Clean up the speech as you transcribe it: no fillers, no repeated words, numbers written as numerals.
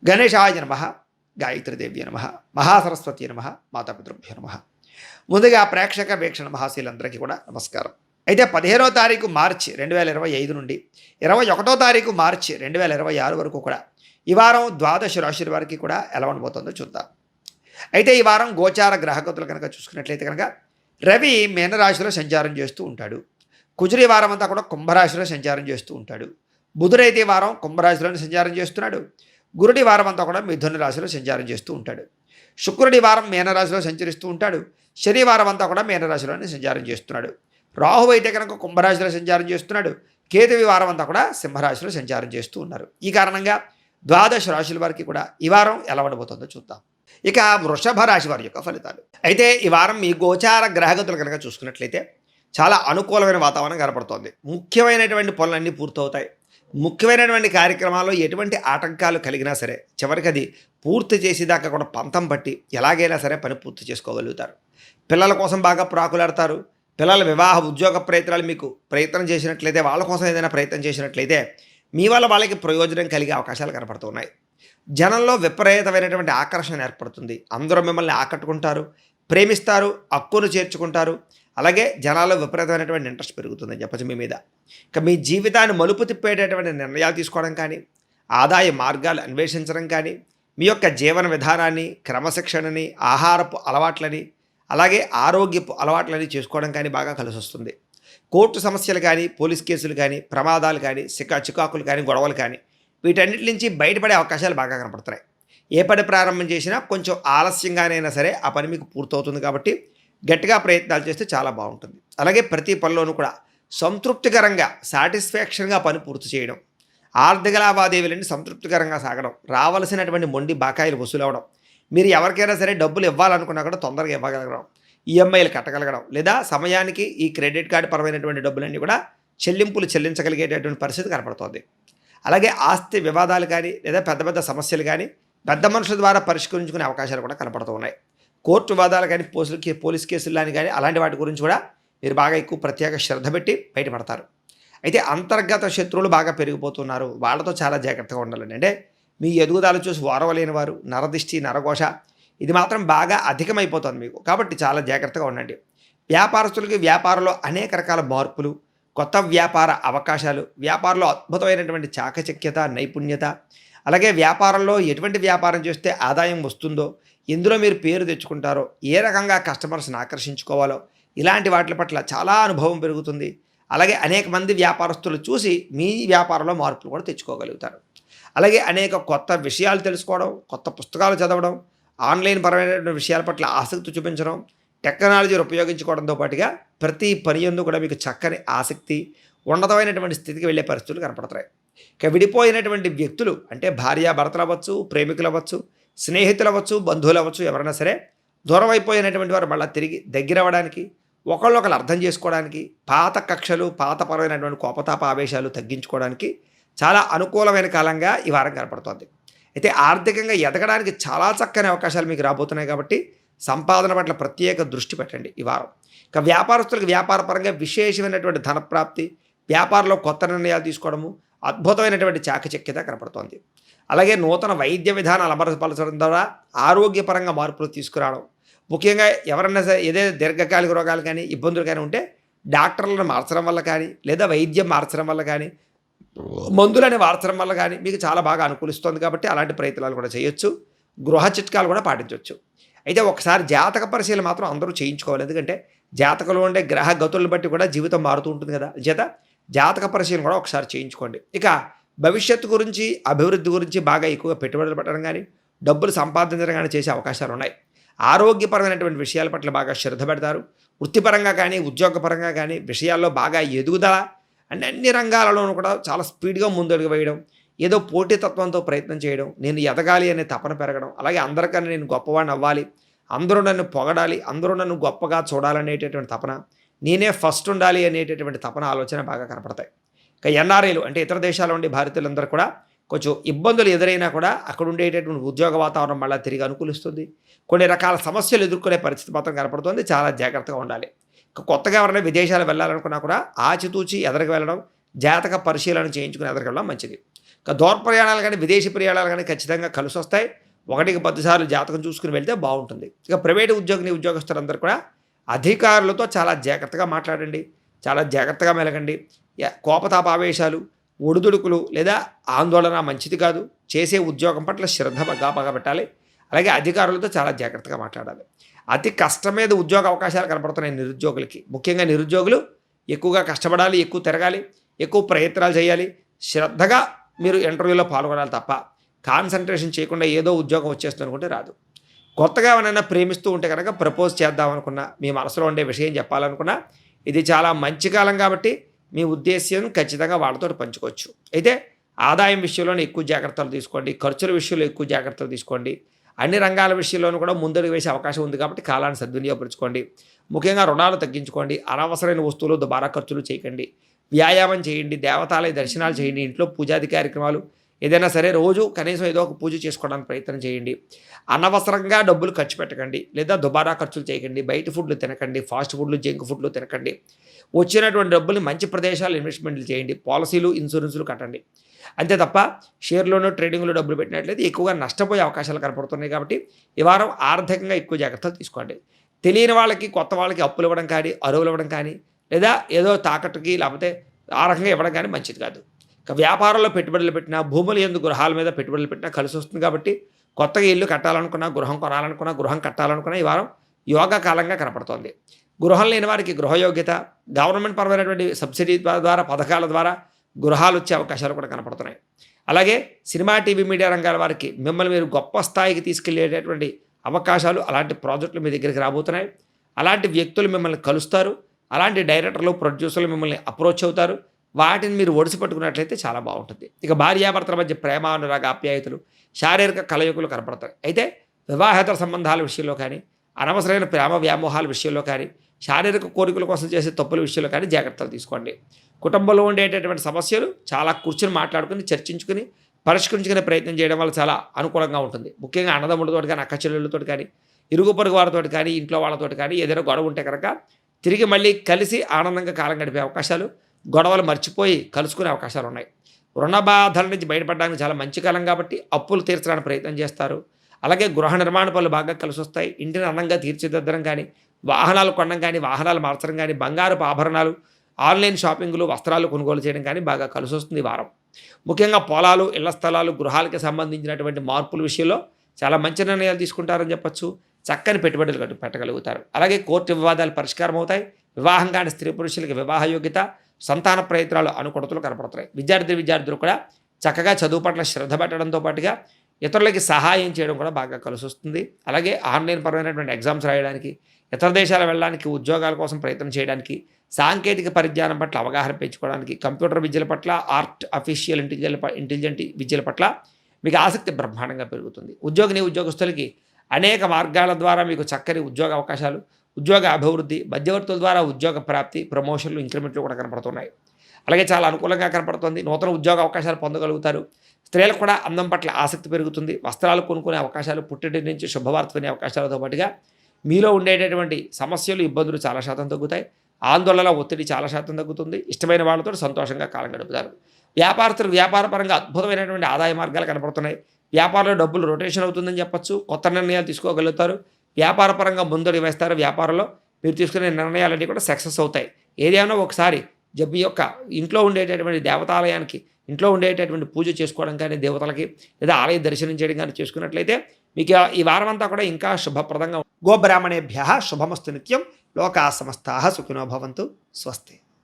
గణేశాయ నమః, గాయత్రీదేవ్య నమః, మహాసరస్వతి నమః, మాతాపితృభ్యో నమః. ముందుగా ప్రేక్షక వీక్షణ మహాశీలందరికీ కూడా నమస్కారం. అయితే 15వ తారీఖు మార్చి 2025 నుండి 21వ తారీఖు మార్చి 2026 వరకు కూడా ఈ వారం ద్వాదశ రాశుల వారికి కూడా ఎలా ఉండబోతుందో చూద్దాం. అయితే ఈ వారం గోచార గ్రహగతులు కనుక చూసుకున్నట్లయితే కనుక రవి మీనరాశిలో సంచారం చేస్తూ ఉంటాడు. కుజుడు ఈ వారం అంతా కూడా కుంభరాశిలో సంచారం చేస్తూ ఉంటాడు. బుధుడైతే ఈ వారం కుంభరాశిలోనే సంచారం చేస్తున్నాడు. గురుడి వారం అంతా కూడా మిథున రాశిలో సంచారం చేస్తూ ఉంటాడు. శుక్రుడి వారం మీనరాశిలో సంచరిస్తూ ఉంటాడు. శనివారం అంతా కూడా మీనరాశిలోనే సంచారం చేస్తున్నాడు. రాహు అయితే కనుక కుంభరాశిలో సంచారం చేస్తున్నాడు. కేతువి వారం అంతా కూడా సింహరాశిలో సంచారం చేస్తూ ఉన్నారు. ఈ కారణంగా ద్వాదశ రాశుల వారికి కూడా ఈ వారం ఎలా ఉండబోతుందో చూద్దాం. ఇక వృషభ రాశి వారి యొక్క ఫలితాలు. అయితే ఈ వారం మీ గోచార గ్రహగతులు కనుక చూసుకున్నట్లయితే చాలా అనుకూలమైన వాతావరణం కనపడుతోంది. ముఖ్యమైనటువంటి పనులన్నీ పూర్తవుతాయి. ముఖ్యమైనటువంటి కార్యక్రమాల్లో ఎటువంటి ఆటంకాలు కలిగినా సరే చివరికి అది పూర్తి చేసేదాకా కూడా పంతం పట్టి ఎలాగైనా సరే పని పూర్తి చేసుకోగలుగుతారు. పిల్లల కోసం బాగా ప్రాకులాడతారు. పిల్లల వివాహ ఉద్యోగ ప్రయత్నాలు మీకు ప్రయత్నం చేసినట్లయితే, వాళ్ళ కోసం ఏదైనా ప్రయత్నం చేసినట్లయితే మీ వల్ల వాళ్ళకి ప్రయోజనం కలిగే అవకాశాలు కనపడుతున్నాయి. జనంలో విపరీతమైనటువంటి ఆకర్షణ ఏర్పడుతుంది. అందరూ మిమ్మల్ని ఆకట్టుకుంటారు, ప్రేమిస్తారు, హక్కును చేర్చుకుంటారు. అలాగే జనాల్లో విపరీతమైనటువంటి ఇంట్రెస్ట్ పెరుగుతుందని చెప్పచ్చు మీ మీద. ఇక మీ జీవితాన్ని మలుపు తిప్పేటటువంటి నిర్ణయాలు తీసుకోవడం కానీ, ఆదాయ మార్గాలు అన్వేషించడం కానీ, మీ యొక్క జీవన విధానాన్ని, క్రమశిక్షణని, ఆహారపు అలవాట్లని, అలాగే ఆరోగ్యపు అలవాట్లని చేసుకోవడం కానీ బాగా కలిసి వస్తుంది. కోర్టు సమస్యలు కానీ, పోలీస్ కేసులు కానీ, ప్రమాదాలు కానీ, చికాకులు కానీ, గొడవలు కానీ వీటన్నిటి నుంచి బయటపడే అవకాశాలు బాగా కనపడుతున్నాయి. ఏ పని ప్రారంభం చేసినా కొంచెం ఆలస్యంగానైనా సరే ఆ పని మీకు పూర్తవుతుంది. కాబట్టి గట్టిగా ప్రయత్నాలు చేస్తే చాలా బాగుంటుంది. అలాగే ప్రతి పనిలోనూ కూడా సంతృప్తికరంగా, సాటిస్ఫాక్షన్గా పని పూర్తి చేయడం, ఆర్థిక లావాదేవీలన్నీ సంతృప్తికరంగా సాగడం, రావాల్సినటువంటి మొండి బకాయిలు వసూలవడం, మీరు ఎవరికైనా సరే డబ్బులు ఇవ్వాలనుకున్నా కూడా తొందరగా ఇవ్వగలగడం, ఈఎంఐలు కట్టగలగడం, లేదా సమయానికి ఈ క్రెడిట్ కార్డు పరమైనటువంటి డబ్బులన్నీ కూడా చెల్లించగలిగేటటువంటి పరిస్థితి కనపడుతోంది. అలాగే ఆస్తి వివాదాలు కానీ, లేదా పెద్ద పెద్ద సమస్యలు కానీ పెద్ద మనుషుల ద్వారా పరిష్కరించుకునే అవకాశాలు కూడా కనపడుతూ ఉన్నాయి. కోర్టు వివాదాలు కానీ, పోలీస్ కేసులు కానీ అలాంటి వాటి గురించి కూడా మీరు బాగా ఎక్కువ ప్రత్యేక శ్రద్ధ పెట్టి బయటపడతారు. అయితే అంతర్గత శత్రువులు బాగా పెరిగిపోతున్నారు. వాళ్ళతో చాలా జాగ్రత్తగా ఉండాలండి. అంటే మీ ఎదుగుదల చూసి ఓరవలేని వారు, నరదిష్టి, నరఘోష ఇది మాత్రం బాగా అధికమైపోతుంది మీకు. కాబట్టి చాలా జాగ్రత్తగా ఉండండి. వ్యాపారస్తులకి వ్యాపారంలో అనేక రకాల మార్పులు, కొత్త వ్యాపార అవకాశాలు, వ్యాపారంలో అద్భుతమైనటువంటి చాకచక్యత, నైపుణ్యత, అలాగే వ్యాపారంలో ఎటువంటి వ్యాపారం చేస్తే ఆదాయం వస్తుందో, ఎందులో మీరు పేరు తెచ్చుకుంటారో, ఏ రకంగా కస్టమర్స్ని ఆకర్షించుకోవాలో ఇలాంటి వాటి పట్ల చాలా అనుభవం పెరుగుతుంది. అలాగే అనేక మంది వ్యాపారస్తులు చూసి మీ వ్యాపారంలో మార్పులు కూడా తెచ్చుకోగలుగుతారు. అలాగే అనేక కొత్త విషయాలు తెలుసుకోవడం, కొత్త పుస్తకాలు చదవడం, ఆన్లైన్ పరమైన విషయాల పట్ల ఆసక్తి చూపించడం, టెక్నాలజీని ఉపయోగించుకోవడంతో పాటుగా ప్రతి పని యందు కూడా మీకు చక్కని ఆసక్తి, ఉన్నతమైనటువంటి స్థితికి వెళ్ళే పరిస్థితులు కనపడతాయి. ఇక విడిపోయినటువంటి వ్యక్తులు అంటే భార్యాభర్తలు అవ్వచ్చు, ప్రేమికులు అవ్వచ్చు, స్నేహితులు అవ్వచ్చు, బంధువులు అవ్వచ్చు, ఎవరైనా సరే దూరం అయిపోయినటువంటి వారు మళ్ళీ తిరిగి దగ్గర అవ్వడానికి, ఒకళ్ళొకరు అర్థం చేసుకోవడానికి, పాత కక్షలు, పాతపరమైనటువంటి కోపతాప ఆవేశాలు తగ్గించుకోవడానికి చాలా అనుకూలమైన కాలంగా ఈ వారం కనపడుతోంది. అయితే ఆర్థికంగా ఎదగడానికి చాలా చక్కని అవకాశాలు మీకు రాబోతున్నాయి. కాబట్టి సంపాదన పట్ల ప్రత్యేక దృష్టి పెట్టండి ఈ వారం. ఇక వ్యాపారస్తులకు వ్యాపారపరంగా విశేషమైనటువంటి ధనప్రాప్తి, వ్యాపారంలో కొత్త నిర్ణయాలు తీసుకోవడము, అద్భుతమైనటువంటి చాకచక్యత కనపడుతోంది. అలాగే నూతన వైద్య విధానాలు అమలుపరచడం ద్వారా ఆరోగ్యపరంగా మార్పులు తీసుకురావడం, ముఖ్యంగా ఎవరన్నా సరే ఏదైనా దీర్ఘకాలిక రోగాలు కానీ, ఇబ్బందులు కానీ ఉంటే డాక్టర్లను మార్చడం వల్ల కానీ, లేదా వైద్యం మార్చడం వల్ల కానీ, మందులని మార్చడం వల్ల కానీ మీకు చాలా బాగా అనుకూలిస్తుంది. కాబట్టి అలాంటి ప్రయత్నాలు కూడా చేయొచ్చు. గృహ చిట్కాలు కూడా పాటించవచ్చు. అయితే ఒకసారి జాతక పరిశీలన మాత్రం అందరూ చేయించుకోవాలి. ఎందుకంటే జాతకంలో ఉండే గ్రహ గతులను బట్టి కూడా జీవితం మారుతూ ఉంటుంది కదా. చేత జాతక పరిశీలన కూడా ఒకసారి చేయించుకోండి. ఇక భవిష్యత్తు గురించి, అభివృద్ధి గురించి బాగా ఎక్కువగా పెట్టుబడులు పెట్టడం కానీ, డబ్బులు సంపాదించడం కానీ చేసే అవకాశాలు ఉన్నాయి. ఆరోగ్యపరమైనటువంటి విషయాల పట్ల బాగా శ్రద్ధ పెడతారు. వృత్తిపరంగా కానీ, ఉద్యోగపరంగా కానీ విషయాల్లో బాగా ఎదుగుదల అంటే అన్ని రంగాలలోనూ కూడా చాలా స్పీడ్గా ముందడుగు వేయడం, ఏదో పోటీతత్వంతో ప్రయత్నం చేయడం, నేను ఎదగాలి అనే తపన పెరగడం, అలాగే అందరికన్నా నేను గొప్పవాడిని అవ్వాలి, అందరూ నన్ను పొగడాలి, అందరూ నన్ను గొప్పగా చూడాలనేటటువంటి తపన, నేనే ఫస్ట్ ఉండాలి అనేటటువంటి తపన, ఆలోచన బాగా కనపడతాయి. ఇక ఎన్ఆర్ఐలు అంటే ఇతర దేశాల నుండి భారతీయులందరూ కూడా కొంచెం ఇబ్బందులు ఎదురైనా కూడా అక్కడ ఉండేటటువంటి ఉద్యోగ వాతావరణం మళ్ళీ తిరిగి అనుకూలిస్తుంది. కొన్ని రకాల సమస్యలు ఎదుర్కొనే పరిస్థితి మాత్రం కనపడుతుంది. చాలా జాగ్రత్తగా ఉండాలి. కొత్తగా ఎవరైనా విదేశాలు వెళ్ళాలనుకున్నా కూడా ఆచితూచి ఎదరికి వెళ్ళడం, జాతక పరిశీలన చేయించుకుని ఎదరికి వెళ్ళడం మంచిది. దూర ప్రయాణాలు కానీ విదేశీ ప్రయాణాలు కానీ ఖచ్చితంగా కలిసి వస్తాయి. 1కి 10 సార్లు జాతకం చూసుకుని వెళ్తే బాగుంటుంది. ఇక ప్రైవేటు ఉద్యోగస్తులందరూ కూడా అధికారులతో చాలా జాగ్రత్తగా మాట్లాడండి, చాలా జాగ్రత్తగా మెలగండి. కోపతాపావేశాలు, ఒడిదుడుకులు లేదా ఆందోళన మంచిది కాదు. చేసే ఉద్యోగం పట్ల శ్రద్ధ బాగా పెట్టాలి. అలాగే అధికారులతో చాలా జాగ్రత్తగా మాట్లాడాలి. అతి కష్టం మీద ఉద్యోగ అవకాశాలు కనపడుతున్నాయి నిరుద్యోగులకి. ముఖ్యంగా నిరుద్యోగులు ఎక్కువగా కష్టపడాలి, ఎక్కువ తిరగాలి, ఎక్కువ ప్రయత్నాలు చేయాలి. శ్రద్ధగా మీరు ఇంటర్వ్యూలో పాల్గొనాలి తప్ప కాన్సన్ట్రేషన్ చేయకుండా ఏదో ఉద్యోగం వచ్చేస్తుంది అనుకుంటే రాదు. కొత్తగా ఎవరైనా ప్రేమిస్తూ ఉంటే కనుక ప్రపోజ్ చేద్దామనుకున్నా, మీ మనసులో ఉండే విషయం చెప్పాలనుకున్నా ఇది చాలా మంచి కాలం కాబట్టి మీ ఉద్దేశ్యం ఖచ్చితంగా వాళ్ళతో పంచుకోవచ్చు. అయితే ఆదాయం విషయంలోనే ఎక్కువ జాగ్రత్తలు తీసుకోండి, ఖర్చుల విషయంలో ఎక్కువ జాగ్రత్తలు తీసుకోండి. అన్ని రంగాల విషయంలోనూ కూడా ముందడుగు వేసే అవకాశం ఉంది కాబట్టి కాలాన్ని సద్వినియోగపరచుకోండి. ముఖ్యంగా రుణాలు తగ్గించుకోండి, అనవసరమైన వస్తువులు దుబారా ఖర్చులు చేయకండి, వ్యాయామం చేయండి, దేవతాలయ దర్శనాలు చేయండి, ఇంట్లో పూజాది కార్యక్రమాలు ఏదైనా సరే రోజు కనీసం ఏదో ఒక పూజ చేసుకోవడానికి ప్రయత్నం చేయండి. అనవసరంగా డబ్బులు ఖర్చు పెట్టకండి లేదా దుబారా ఖర్చులు చేయకండి, బయట ఫుడ్లు తినకండి, ఫాస్ట్ ఫుడ్లు జంక్ ఫుడ్లు తినకండి. వచ్చినటువంటి డబ్బుల్ని మంచి ప్రదేశాలు ఇన్వెస్ట్మెంట్లు చేయండి, పాలసీలు ఇన్సూరెన్సులు కట్టండి. అంతే తప్ప షేర్లోనూ ట్రేడింగ్లో డబ్బులు పెట్టినట్లయితే ఎక్కువగా నష్టపోయే అవకాశాలు కనపడుతున్నాయి కాబట్టి ఈ వారం ఆర్థికంగా ఎక్కువ జాగ్రత్తలు తీసుకోండి. తెలియని వాళ్ళకి కొత్త వాళ్ళకి అప్పులు ఇవ్వడం కానీ, అరువులు ఇవ్వడం కానీ లేదా ఏదో తాకట్టుకి లేకపోతే ఆ రకంగా ఇవ్వడం కానీ మంచిది కాదు. ఇక వ్యాపారంలో పెట్టుబడులు పెట్టినా, భూములు ఎందుకు గృహాల మీద పెట్టుబడులు పెట్టినా కలిసి వస్తుంది కాబట్టి కొత్తగా ఇల్లు కట్టాలనుకున్నా, గృహం కొనాలనుకున్నా, గృహం కట్టాలనుకున్నా ఈ వారం యోగా కాలంగా కనపడుతోంది. గృహం లేని వారికి గృహయోగ్యత, గవర్నమెంట్ పరమైనటువంటి సబ్సిడీ ద్వారా పథకాల ద్వారా గృహాలు వచ్చే అవకాశాలు కూడా కనపడుతున్నాయి. అలాగే సినిమా, టీవీ, మీడియా రంగాల వారికి మిమ్మల్ని మీరు గొప్ప స్థాయికి తీసుకెళ్లేటటువంటి అవకాశాలు, అలాంటి ప్రాజెక్టులు మీ దగ్గరికి రాబోతున్నాయి. అలాంటి వ్యక్తులు మిమ్మల్ని కలుస్తారు, అలాంటి డైరెక్టర్లు, ప్రొడ్యూసర్లు మిమ్మల్ని అప్రోచ్ అవుతారు. వాటిని మీరు ఒడిసి పట్టుకున్నట్లయితే చాలా బాగుంటుంది. ఇక భార్యాభర్తల మధ్య ప్రేమ, అనురాగ, ఆప్యాయతలు, శారీరక కలయికలు కనపడతాయి. అయితే వివాహేతర సంబంధాల విషయంలో కానీ, అనవసరమైన ప్రేమ వ్యామోహాల విషయంలో కానీ, శారీరక కోరికల కోసం చేసే తప్పుల విషయంలో కానీ జాగ్రత్తలు తీసుకోండి. కుటుంబంలో ఉండేటటువంటి సమస్యలు చాలా కూర్చొని మాట్లాడుకుని, చర్చించుకుని, పరిష్కరించుకునే ప్రయత్నం చేయడం వల్ల చాలా అనుకూలంగా ఉంటుంది. ముఖ్యంగా అన్నదమ్ములతో కానీ, అక్క చెల్లెళ్ళతో కానీ, ఇరుగు పొరుగు వారితో కానీ, ఇంట్లో వాళ్ళతో కానీ ఏదైనా గొడవ ఉంటే కనుక తిరిగి మళ్ళీ కలిసి ఆనందంగా కాలం గడిపే అవకాశాలు, గొడవలు మర్చిపోయి కలుసుకునే అవకాశాలు ఉన్నాయి. రుణ బాధల నుంచి బయటపడడానికి చాలా మంచి కాలం కాబట్టి అప్పులు తీర్చడానికి ప్రయత్నం చేస్తారు. అలాగే గృహ నిర్మాణ పనులు బాగా కలిసి వస్తాయి. ఇంటిని అందంగా తీర్చిదిద్దడం కానీ, వాహనాలు కొనడం కానీ, వాహనాలు మార్చడం కానీ, బంగారపు ఆభరణాలు, ఆన్లైన్ షాపింగ్లు, వస్త్రాలు కొనుగోలు చేయడం కానీ బాగా కలిసి వస్తుంది ఈ వారం. ముఖ్యంగా పొలాలు, ఇళ్ల స్థలాలు, గృహాలకి సంబంధించినటువంటి మార్పుల విషయంలో చాలా మంచి నిర్ణయాలు తీసుకుంటారని చెప్పచ్చు. చక్కని పెట్టుబడులు పెట్టగలుగుతారు. అలాగే కోర్టు వివాదాలు పరిష్కారం అవుతాయి. వివాహం కాని స్త్రీ పురుషులకి వివాహ యోగ్యత, సంతాన ప్రయత్నాలు అనుకూలతలు కనపడుతున్నాయి. విద్యార్థులు కూడా చక్కగా చదువు పట్ల శ్రద్ధ పెట్టడంతో పాటుగా ఇతరులకి సహాయం చేయడం కూడా బాగా కలిసి వస్తుంది. అలాగే ఆన్లైన్ పరమైనటువంటి ఎగ్జామ్స్ రాయడానికి, ఇతర దేశాలు వెళ్ళడానికి, ఉద్యోగాల కోసం ప్రయత్నం చేయడానికి, సాంకేతిక పరిజ్ఞానం పట్ల అవగాహన పెంచుకోవడానికి, కంప్యూటర్ విద్యల పట్ల, ఆర్టిఫిషియల్ ఇంటెలిజెంట్ విద్యల పట్ల మీకు ఆసక్తి బ్రహ్మాండంగా పెరుగుతుంది. ఉద్యోగస్తులకి అనేక మార్గాల ద్వారా మీకు చక్కని ఉద్యోగ అవకాశాలు, ఉద్యోగ అభివృద్ధి, మధ్యవర్తుల ద్వారా ఉద్యోగ ప్రాప్తి, ప్రమోషన్లు, ఇంక్రిమెంట్లు కూడా కనపడుతున్నాయి. అలాగే చాలా అనుకూలంగా కనపడుతుంది. నూతన ఉద్యోగ అవకాశాలు పొందగలుగుతారు. స్త్రీలకు కూడా అందం పట్ల ఆసక్తి పెరుగుతుంది. వస్త్రాలు కొనుక్కునే అవకాశాలు, పుట్టింటి నుంచి శుభవార్త వినే అవకాశాలతో పాటుగా మీలో ఉండేటటువంటి సమస్యలు, ఇబ్బందులు చాలా శాతం తగ్గుతాయి. ఆందోళన, ఒత్తిడి చాలా శాతం తగ్గుతుంది. ఇష్టమైన వాళ్ళతో సంతోషంగా కాలం గడుపుతారు. వ్యాపారస్తులు వ్యాపారపరంగా అద్భుతమైనటువంటి ఆదాయ మార్గాలు కనపడుతున్నాయి. వ్యాపారంలో డబ్బులు రొటేషన్ అవుతుందని చెప్పచ్చు. కొత్త నిర్ణయాలు తీసుకోగలుగుతారు. వ్యాపారపరంగా ముందడుగు వేస్తారు. వ్యాపారంలో మీరు తీసుకునే నిర్ణయాలన్నీ కూడా సక్సెస్ అవుతాయి. ఏదైనా ఒకసారి మీ యొక్క ఇంట్లో ఉండేటటువంటి దేవతాలయానికి, ఇంట్లో ఉండేటటువంటి పూజ చేసుకోవడం కానీ, దేవతలకి లేదా ఆలయ దర్శనం చేయడం కానీ చేసుకున్నట్లయితే మీకు ఈ వారం అంతా కూడా ఇంకా శుభప్రదంగా. గోబ్రాహ్మణేభ్యః శుభమస్తు నిత్యం. లోకా సమస్తాః సుఖినో భవంతు. స్వస్తి.